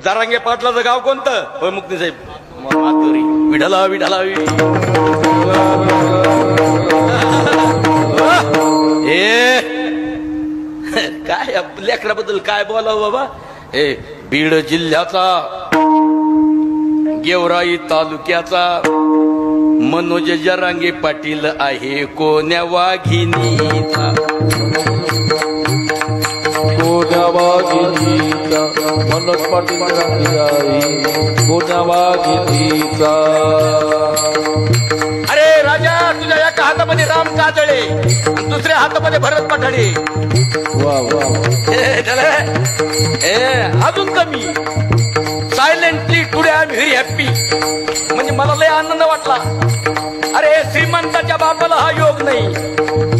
जरांगे पाटलाचं गाव कोणतं? होय मुक्ती साहेब, मातुरी. विढला विढला काय लेकराबद्दल काय बोलावं बाबा. बीड जिल्ह्याचा गेवराई तालुक्याचा मनोज जरांगे पाटील आहे कोण्या वाघिनीचा. कोण्या वाघिनीचा मनोज पाटील आहे कोण्या वाघिनीचा. अरे राजा, तुझ्या एका हातामध्ये राम काजळे आणि दुसऱ्या हातामध्ये भरत पठाडे. वा वा. अजून कमी silently today I am very happy. म्हणजे मला लय आनंद वाटला. अरे श्रीमंताच्या बापाला हा योग नाही.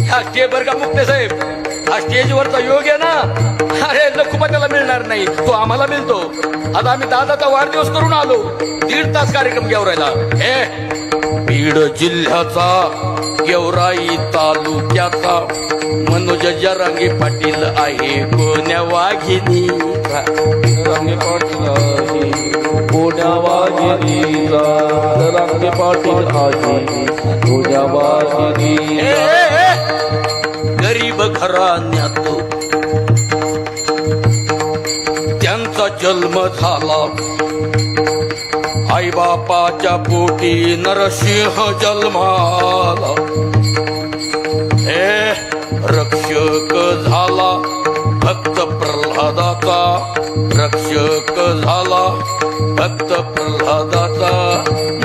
ह्या स्टेज बर का मुक्ते साहेब, हा स्टेजवरचा योग आहे ना, अरे लखुपत्याला मिळणार नाही, तो आम्हाला मिळतो. आता आम्ही दादाचा वाढदिवस करून आलो, 1.5 तास कार्यक्रम गेवरायला. बीड जिल्ह्याचा गेवराई तालुक्याचा मनोज जरांगे पाटील आहे कोण्या वाघिनीचा. जरांगे पाटील आहे कोण्या वाघिनीचा. जरांगे पाटील आहे कोण्या वाघिनीचा. गरीब घराण्यात त्यांचा जन्म झाला. आई बापाच्या पोटी नरसिंह जन्माला. रक्षक झाला भक्त प्रल्हादाचा. रक्षक झाला भक्त प्रल्हादाचा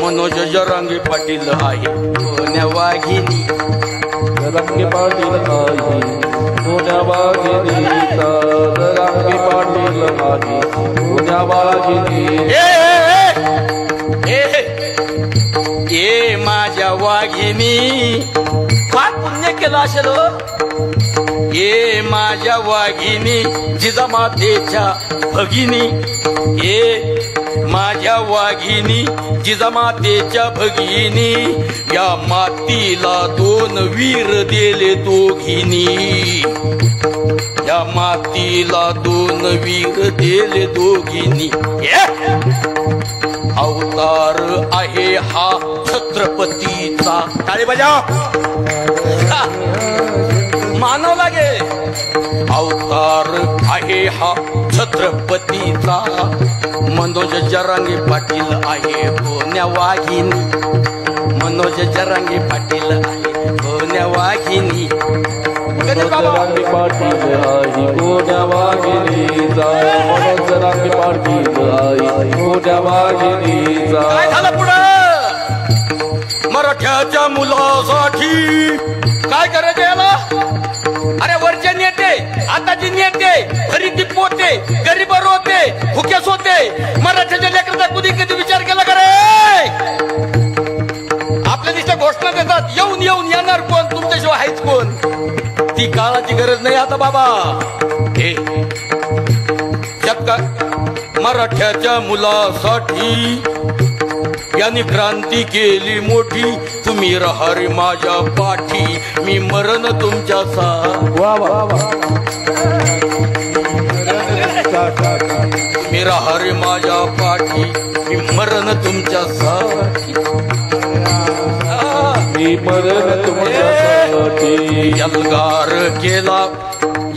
मनोज जरांगे पाटील आहे कोण्या वाघिनी. जरांगे पाटील आहे कोण्या वाघिनीचा. जरांगे पाटील आहे कोण्या वाघिनीचा. ए माझ्या वाघिनी, काय पुण्य केलं असेल. ए माझ्या वाघिनी जिजामातेच्या भगिनी. ए माझ्या वाघिनी जिजामातेच्या भगिनी. या मातीला 2 वीर दिले दोघिनी. या मातीला 2 वीर दिले दोघिनी. अवतार आहे हा छत्रपतीचा. टाळी बजाव, मानव लागे. अवतार आहे हा छत्रपतीचा मनोज जरांगे पाटील आहे कोण्या वाघिनी. मनोज जरांगे पाटील आहे कोण्या वाघिनी. जरांगे पाटील आहे कोण्या वाघिनीचा. मनोज जरांगे पाटील आहे कोण्या वाघिनीचा. काय झालं पुढं? मराठ्याच्या मुलासाठी काय करायचं याला? अरे वरचे नेते, आताचे नेते, खरीदी पोते, गरीब होते, भुकेस होते. मराठ्याच्या लेकराचा कधी कधी विचार केला का रे? आपल्या दिसत्या घोषणा देतात, येऊन येऊन येणार कोण, तुमच्याशिवाय आहेच कोण. ती काळाची गरज नाही आता बाबा. हे मराठ्याच्या मुलासाठी यांनी क्रांती केली मोठी. तुम्ही राहा रे माझ्या पाठी, मी मरण तुमच्या साथी. मी राहा रे माझ्या पाठी, मी मरण तुमच्या साथी. मी मरण तुमच्या साथी. यलगार केला,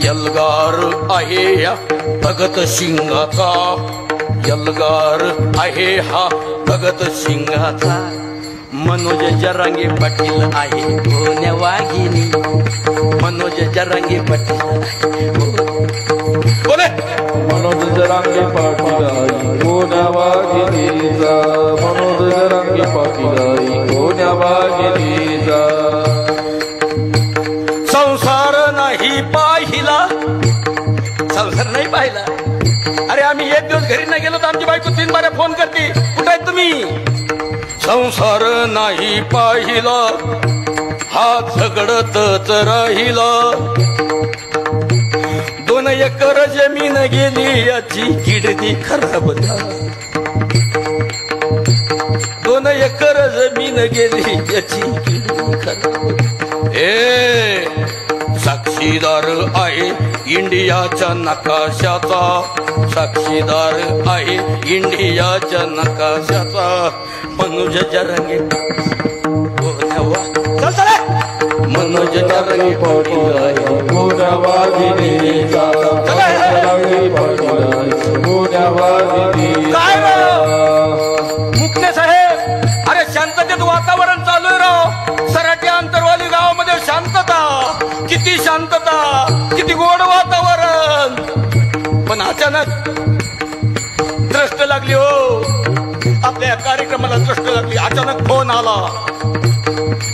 यलगार आहे या भगत सिंगाचा. यलगार आहे हा भगत सिंगाचा. मनोज जरांगे पाटील आहे कोण्या वाघिनी. मनोज जरांगे पाटील बोले. मनोज जरांगे पाटील आहे कोण्या वाघिनीचा. मनोज जरांगे पाटील आहे कोण्या वाघिनीचा. संसार नाही पाहिला, संसार नाही पाहिला. अरे आम्ही एक दिवस घरी नाही गेलो तर आमची बायको 3 बाऱ्या फोन करते, कुठे आहेत तुम्ही? संसार नाही पाहिला, हा झगडतच राहिला. 2 एकर जमीन गेली याची किडनी खराब झाली. 2 एकर जमीन गेली याची किडनी खराब. साक्षीदार आहे इंडियाच्या नकाशाचा, साक्षीदार आहे इंडियाच्या नकाशाचा. मनोज जरांगे मनोज जरांगे पाटील आहे कोण्या वाघिणीचा, जरांगे पाटील आहे कोण्या वाघिणीचा. मुक्ते साहेब, अरे शांततेत वातावरण चालू आहे राव. सराटी आंतरवाली गावामध्ये शांतता, किती शांतता, किती गोड वातावरण. पण अचानक दृष्ट लागली हो, आपल्या कार्यक्रमाला दृष्ट लागली. अचानक फोन आला,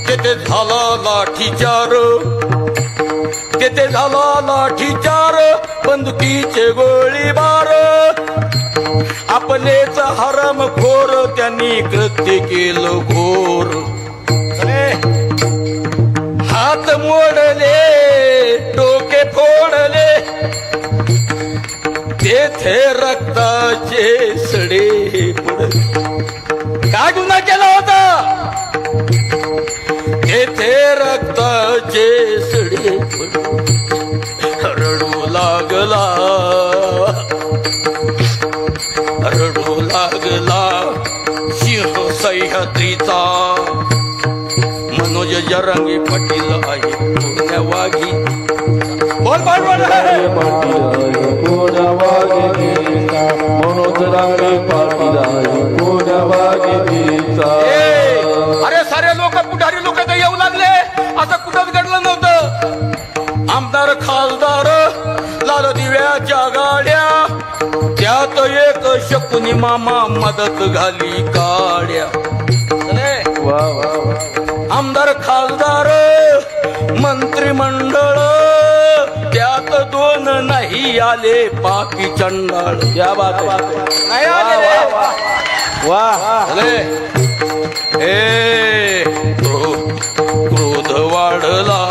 तेथे झाला लाठीचार, तेथे झाला लाठीचार, बंदुकीचे गोळीबार. आपलेच हरामखोर त्यांनी कृत्य केलं घोर. हात मोडले, डोके फोडले, तेथे रक्ताचे सडे पडले. काय गुन्हा केला होता? तेथे रक्ताचे सडे पडले. रडू लागला, रडू लागला सिंह सह्याद्रीचा. मनोज जरांगे पाटील आहे कोण्या वाघी. बोल बोल बोल. कोण्या वाघिणीचा, मनोज जरांगे पाटील आहे कोण्या वाघिणीचा. अरे सारे लोक, पुढारी लोक काही येऊ लागले, असं कुठंच घडलं नव्हतं. आमदार खासदार लाल दिव्याच्या गाड्या, त्यात एक शकुनी मामा मदत घाली काड्या. आमदार खासदार मंत्रिमंडळ, त्यात दोन नाही आले पापी चंडाळ. या बात नाही आले. क्रोध वाढला.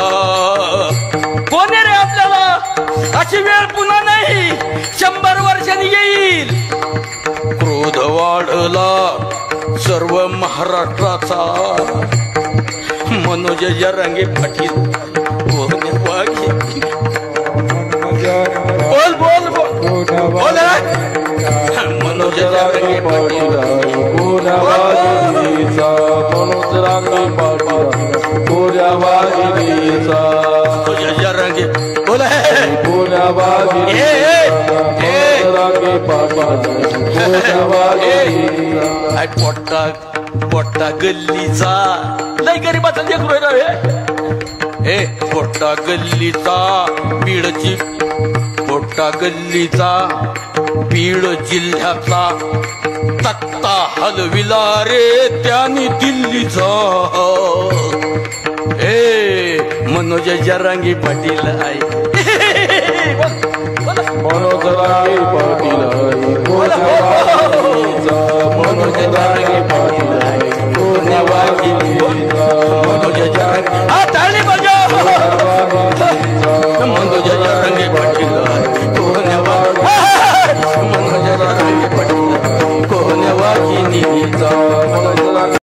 कोण रे आपल्याला? अशी वेळ पुन्हा नाही, 100 वर्षांनी येईल. क्रोध वाढला सर्व महाराष्ट्राचा. मनोज जरांगे पाटील कोण्या वाघिणी. बोल बोल बोल. मनोज जरांगे पाटील कोण्या वाघिणीचा, मनोज जरांगे पाटील कोण्या वाघिणीचा. मनोज जरांगे बोल. कोण्या वाघिणीचा, जरांगे पाटील कोण्या वाघिणीचा. पोट्टा पोट्टा गल्लीचा लय गरीबाचा लेकरू आहे रे. हे पोट्टा गल्लीचा बीडची, पोट्टा गल्लीचा बीड जिल्ह्याचा तक्ता हलविला रे त्यांनी दिल्लीचा. हे मनोज जरांगे पाटील आहे. मनोज जरांगे पाटील आहे कोण्या वाघिणीचा, मनोज जरांगे